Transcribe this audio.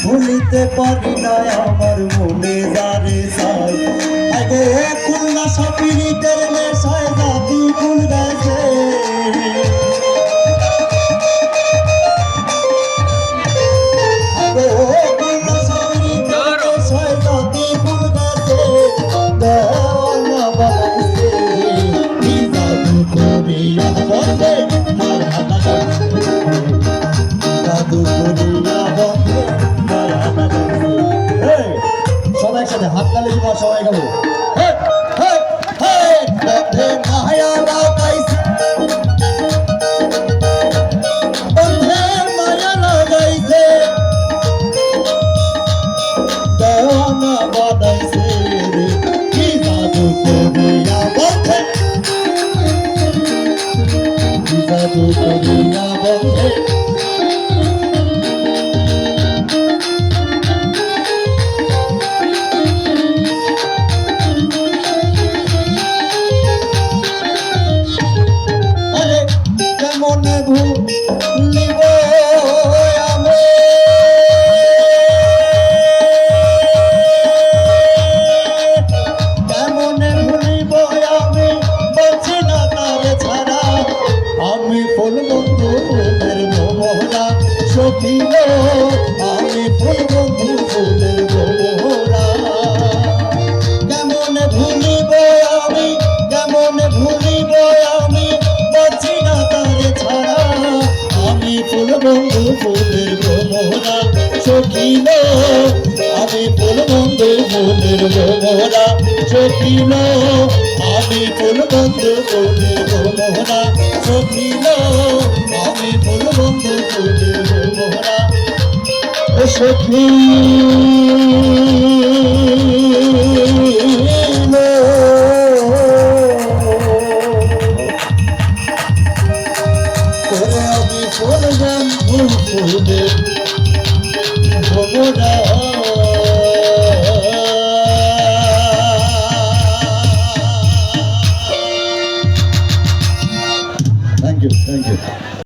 ভুলিতে পারি না আমার মনে যারে চাই আগো খুলনা সাপিরিতের নেশায় জাতি ফুল গেছে আগো খুলনা সাপিরিতের নেশায় জাতি ফুল গেছে দেওয়ানা বানাইছে কি জাদু করিয়া বন্ধে মায়া লাগাইছে জাদু করিয়া বন্ধে সবাই সাথে হাত তালি দিব সবাই গাবো বন্ধে মায়া লাগাইছে বন্ধে মায়া লাগাইছে দেওয়ানা বানাইছে রে কি জাদু করিয়া বন্ধে কি জাদু করিয়া বন্ধে মনে ভুলিব আমি কেমনে ভুলিব আমি বলছি না তারে ছাড়া আমি ফুল বন্ধু ফুলের মোহরা সখিল আমি ফুল বন্ধু ফুলের মোহরা কেমনে ভুলিব আমি কেমনে ভুলিব আমি বলছি না আমি ফুল বন্ধু ফুলের মোহরা সখিল আমি ফুল বন্ধু ফুলের মোহরা সখিল আমি ফুল বন্ধু ফুলের মোহরা সখিল আমি ফুল বন্ধু ফুলের মোহরা সখী ফুল বন্ধু ফুলের মোহরা